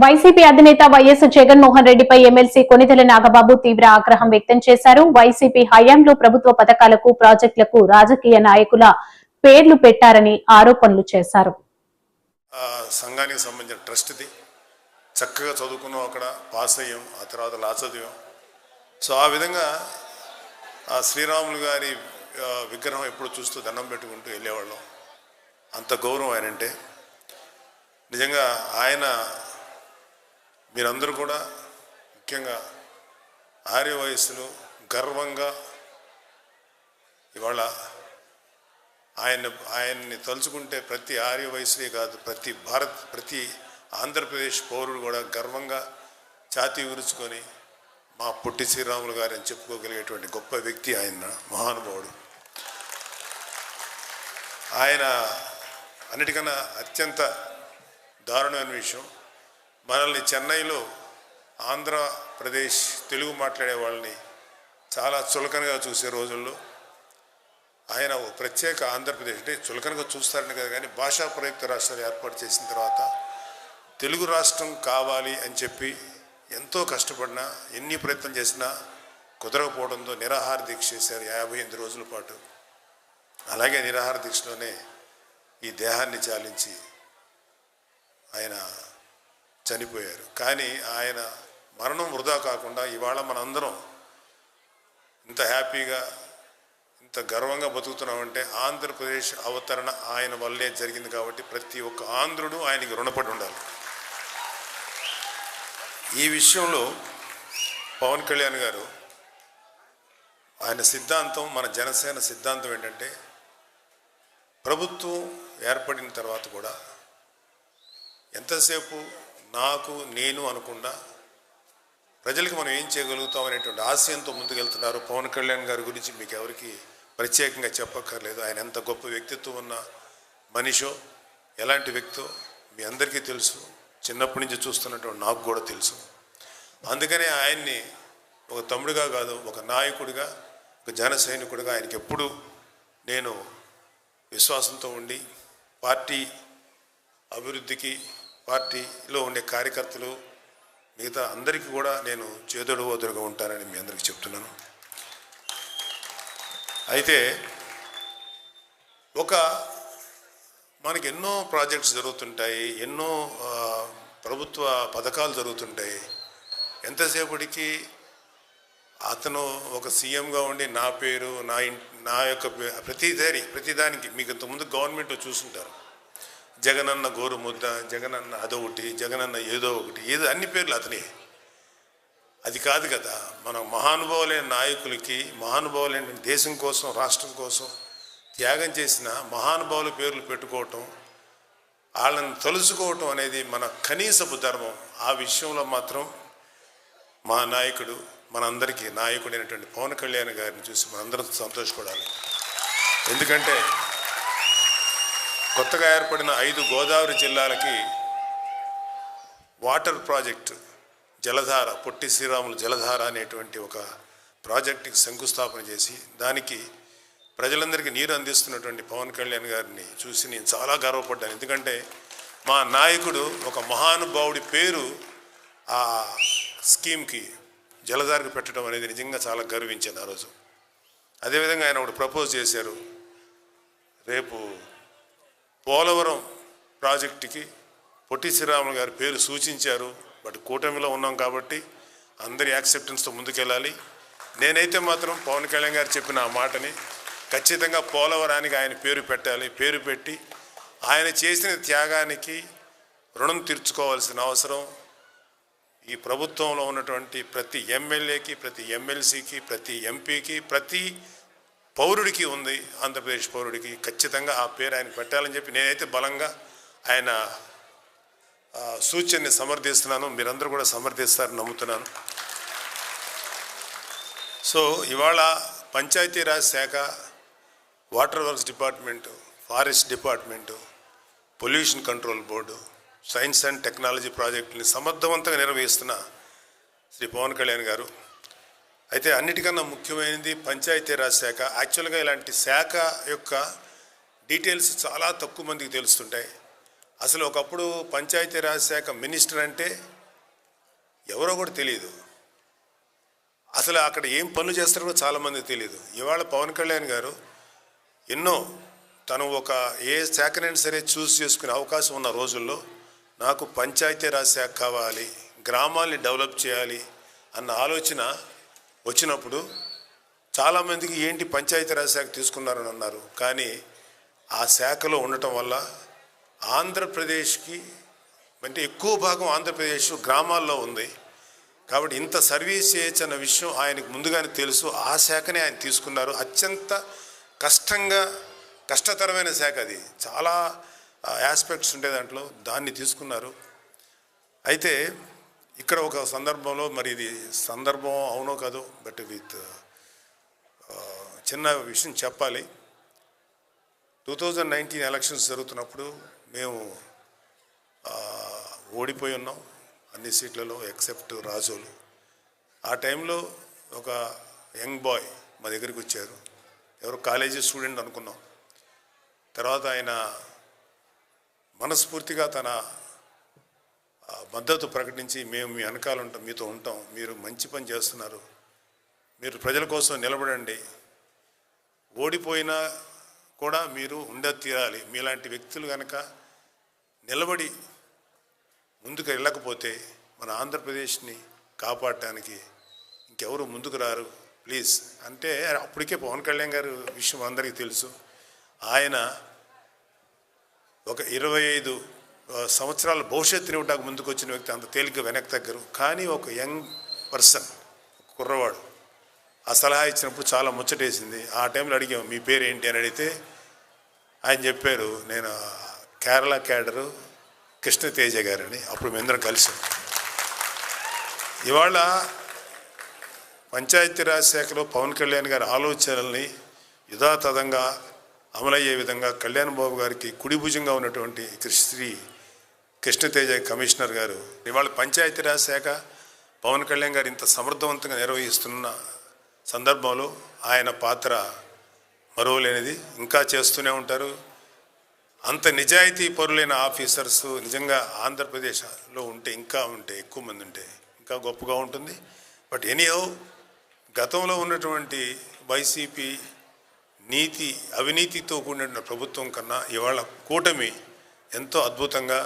YCP అధినేత YS Jaganmohan రెడ్డిపై MLC Konidela Nagababu తీవ్ర ఆగ్రహం వ్యక్తం చేశారు. వైసీపీ హయాంలో ప్రభుత్వ పథకాలకు, ప్రాజెక్టులకు రాజకీయ నాయకుల పేర్లు పెట్టారని ఆరోపణలు చేశారు. సంఘానికి సంబంధించిన ట్రస్ట్ది చక్కగా చదువుకున్నాం, అక్కడ పాస్ అయ్యాం, ఆ తర్వాత లా చదివాం. సో ఆ విధంగా ఆ శ్రీరాములు గారి విగ్రహం ఎప్పుడు చూస్తూ దండం పెట్టుకుంటూ వెళ్ళేవాళ్ళం. అంత గౌరవం ఆయనంటే. నిజంగా ఆయన మీరందరూ కూడా ముఖ్యంగా ఆర్య వయస్సులో గర్వంగా ఇవాళ ఆయన్ని తలుచుకుంటే ప్రతి ఆర్య వయసులే కాదు, ప్రతి ఆంధ్రప్రదేశ్ పౌరుడు కూడా గర్వంగా ఛాతీ విరుచుకొని మా పొట్టి శ్రీరాములు గారు అని చెప్పుకోగలిగేటువంటి గొప్ప వ్యక్తి ఆయన, మహానుభావుడు. ఆయన అన్నిటికన్నా అత్యంత దారుణమైన విషయం, మనల్ని చెన్నైలో ఆంధ్రప్రదేశ్ తెలుగు మాట్లాడే వాళ్ళని చాలా చులకనగా చూసే రోజుల్లో ఆయన ప్రత్యేక ఆంధ్రప్రదేశ్ అంటే చులకనగా చూస్తారని కదా, కానీ భాషా ప్రయుక్త రాష్ట్రాలు ఏర్పాటు చేసిన తర్వాత తెలుగు రాష్ట్రం కావాలి అని చెప్పి ఎంతో కష్టపడినా, ఎన్ని ప్రయత్నం చేసినా కుదరకపోవడంతో నిరాహార దీక్ష చేశారు 58 రోజుల పాటు. అలాగే నిరాహార దీక్షలోనే ఈ దేహాన్ని చాలించి ఆయన చనిపోయారు. కానీ ఆయన మరణం వృధా కాకుండా ఇవాళ మనందరం ఇంత హ్యాపీగా, ఇంత గర్వంగా బతుకుతున్నామంటే ఆంధ్రప్రదేశ్ అవతరణ ఆయన వల్లే జరిగింది. కాబట్టి ప్రతి ఒక్క ఆంధ్రుడు ఆయనకి రుణపడి ఉండాలి. ఈ విషయంలో పవన్ కళ్యాణ్ గారు ఆయన సిద్ధాంతం, మన జనసేన సిద్ధాంతం ఏంటంటే, ప్రభుత్వం ఏర్పడిన తర్వాత కూడా ఎంతసేపు నాకు నేను అనకుండా ప్రజలకు మనం ఏం చేయగలుగుతాం అనేటువంటి ఆశయంతో ముందుకెళ్తున్నారు. పవన్ కళ్యాణ్ గారి గురించి మీకు ఎవరికి ప్రత్యేకంగా చెప్పక్కర్లేదు. ఆయన ఎంత గొప్ప వ్యక్తిత్వం ఉన్న మనిషో, ఎలాంటి వ్యక్తో మీ అందరికీ తెలుసు. చిన్నప్పటి నుంచి చూస్తున్నటువంటి నాకు కూడా తెలుసు. అందుకనే ఆయన్ని ఒక తమ్ముడిగా కాదు, ఒక నాయకుడిగా, ఒక జన సైనికుడిగా ఆయనకి ఎప్పుడు నేను విశ్వాసంతో ఉండి పార్టీ అభివృద్ధికి, పార్టీలో ఉండే కార్యకర్తలు మిగతా అందరికీ కూడా నేను చేదోడు ఓదురుగా ఉంటానని మీ అందరికీ చెప్తున్నాను. అయితే మనకి ఎన్నో ప్రాజెక్ట్స్ జరుగుతుంటాయి, ఎన్నో ప్రభుత్వ పథకాలు జరుగుతుంటాయి. ఎంతసేపటికి అతను ఒక సీఎంగా ఉండి నా పేరు, నా యొక్క ప్రతిదానికి మీకు ఇంతకుముందు గవర్నమెంట్ చూసుంటారు. జగనన్న గోరు ముద్ద, జగనన్న అదొకటి, జగనన్న ఏదో ఒకటి, ఏదో అన్ని పేర్లు అతనే. అది కాదు కదా. మన మహానుభావులైన నాయకులకి, మహానుభావులైన దేశం కోసం, రాష్ట్రం కోసం త్యాగం చేసిన మహానుభావుల పేర్లు పెట్టుకోవటం, వాళ్ళని తలుచుకోవటం అనేది మన కనీసపు ధర్మం. ఆ విషయంలో మాత్రం మా నాయకుడు, మనందరికీ నాయకుడైనటువంటి పవన్ కళ్యాణ్ గారిని చూసి మనందరం సంతోషపడాలి. ఎందుకంటే కొత్తగా ఏర్పడిన 5 గోదావరి జిల్లాలకి వాటర్ ప్రాజెక్టు జలధార, పొట్టి శ్రీరాములు జలధార అనేటువంటి ఒక ప్రాజెక్టుకి శంకుస్థాపన చేసి దానికి ప్రజలందరికీ నీరు అందిస్తున్నటువంటి పవన్ కళ్యాణ్ గారిని చూసి నేను చాలా గర్వపడ్డాను. ఎందుకంటే మా నాయకుడు ఒక మహానుభావుడి పేరు ఆ స్కీమ్కి, జలధారకు పెట్టడం అనేది నిజంగా చాలా గర్వించాను ఆ రోజు. అదేవిధంగా ఆయన ఒకటి ప్రపోజ్ చేశారు, రేపు పోలవరం ప్రాజెక్టుకి పొట్టి శ్రీరాములు గారి పేరు సూచించారు. బట్ కూటమిలో ఉన్నాం కాబట్టి అందరి యాక్సెప్టెన్స్తో ముందుకెళ్ళాలి. నేనైతే మాత్రం పవన్ కళ్యాణ్ గారు చెప్పిన ఆ మాటని ఖచ్చితంగా పోలవరానికి ఆయన పేరు పెట్టాలి. పేరు పెట్టి ఆయన చేసిన త్యాగానికి రుణం తీర్చుకోవాల్సిన అవసరం ఈ ప్రభుత్వంలో ఉన్నటువంటి ప్రతి ఎమ్మెల్యేకి, ప్రతి ఎమ్మెల్సీకి, ప్రతి ఎంపీకి, ప్రతి పౌరుడికి ఉంది. ఆంధ్రప్రదేశ్ పౌరుడికి ఖచ్చితంగా ఆ పేరు ఆయన పెట్టాలని చెప్పి నేనైతే బలంగా ఆయన సూచనని సమర్థిస్తున్నాను. మీరందరూ కూడా సమర్థిస్తారని నమ్ముతున్నాను. సో ఇవాళ పంచాయతీరాజ్ శాఖ, water works department, forest department, pollution control board, science and technology ప్రాజెక్టుని సమర్థవంతంగా నిర్వహిస్తున్న శ్రీ పవన్ కళ్యాణ్ గారు. అయితే అన్నిటికన్నా ముఖ్యమైనది పంచాయతీరాజ్ శాఖ. యాక్చువల్గా ఇలాంటి శాఖ యొక్క డీటెయిల్స్ చాలా తక్కువ మందికి తెలుస్తుంటాయి. అసలు ఒకప్పుడు పంచాయతీరాజ్ శాఖ మినిస్టర్ అంటే ఎవరో కూడా తెలియదు. అసలు అక్కడ ఏం పనులు చేస్తారో కూడా చాలామందికి తెలియదు. ఇవాళ పవన్ కళ్యాణ్ గారు ఎన్నో తను ఒక ఏ శాఖనైనా సరే చూస్ చేసుకునే అవకాశం ఉన్న రోజుల్లో నాకు పంచాయతీరాజ్ శాఖ కావాలి, గ్రామాల్ని డెవలప్ చేయాలి అన్న ఆలోచన వచ్చినప్పుడు చాలామందికి ఏంటి పంచాయతీరాజ్ శాఖ తీసుకున్నారని అన్నారు. కానీ ఆ శాఖలో ఉండటం వల్ల ఆంధ్రప్రదేశ్కి అంటే ఎక్కువ భాగం ఆంధ్రప్రదేశ్ గ్రామాల్లో ఉంది కాబట్టి ఇంత సర్వీస్ చేయొచ్చు అన్న విషయం ఆయనకు ముందుగానే తెలుసు. ఆ శాఖనే ఆయన తీసుకున్నారు. అత్యంత కష్టతరమైన శాఖ అది, చాలా ఆస్పెక్ట్స్ ఉండే దాంట్లో దాన్ని తీసుకున్నారు. అయితే ఇక్కడ ఒక సందర్భంలో, మరి ఇది సందర్భం అవునో కాదో బట్ విత్ చిన్న విషయం చెప్పాలి. 2019 ఎలక్షన్స్ జరుగుతున్నప్పుడు మేము ఓడిపోయి ఉన్నాం అన్ని సీట్లలో ఎక్సెప్ట్ రాజోలు. ఆ టైంలో ఒక యంగ్ బాయ్ మా దగ్గరికి వచ్చారు, ఎవరో కాలేజీ స్టూడెంట్ అనుకున్నాం. తర్వాత ఆయన మనస్ఫూర్తిగా తన మద్దతు ప్రకటించి మేము మీ వెనకాల ఉంటాం, మీతో ఉంటాం, మీరు మంచి పని చేస్తున్నారు, మీరు ప్రజల కోసం నిలబడండి, ఓడిపోయినా కూడా మీరు తీరాలి, మీలాంటి వ్యక్తులు కనుక నిలబడి ముందుకు వెళ్ళకపోతే మన ఆంధ్రప్రదేశ్ని కాపాడటానికి ఇంకెవరు ముందుకు రారు ప్లీజ్ అంటే. అప్పటికే పవన్ కళ్యాణ్ గారు విషయం అందరికీ తెలుసు. ఆయన ఒక 25 సంవత్సరాల భవిష్యత్తుని ఇవ్వడానికి ముందుకు వచ్చిన వ్యక్తి, అంత తేలిక వెనక్కి తగ్గరు. కానీ ఒక యంగ్ పర్సన్, కుర్రవాడు ఆ సలహా ఇచ్చినప్పుడు చాలా ముచ్చటేసింది. ఆ టైంలో అడిగాం మీ పేరు ఏంటి అని అడిగితే ఆయన చెప్పారు నేను కేరళ క్యాడరు కృష్ణతేజ గారని. అప్పుడు మేమందరం కలిసాం. ఇవాళ పంచాయతీరాజ్ శాఖలో పవన్ కళ్యాణ్ గారి ఆలోచనల్ని యథాతథంగా అమలయ్యే విధంగా కళ్యాణ్ బాబు గారికి కుడి భుజంగా ఉన్నటువంటి శ్రీ కృష్ణతేజ కమిషనర్ గారు ఇవాళ పంచాయతీరాజ్ శాఖ పవన్ కళ్యాణ్ గారు ఇంత సమర్థవంతంగా నిర్వహిస్తున్న సందర్భంలో ఆయన పాత్ర మరువలేనిది. ఇంకా చేస్తూనే ఉంటారు. అంత నిజాయితీ పరులైన ఆఫీసర్స్ నిజంగా ఆంధ్రప్రదేశ్లో ఉంటే ఎక్కువ మంది ఉంటే ఇంకా గొప్పగా ఉంటుంది. బట్ ఎనీహౌ గతంలో ఉన్నటువంటి వైసీపీ అవినీతితో కూడిన ప్రభుత్వం కన్నా ఇవాళ కూటమి ఎంతో అద్భుతంగా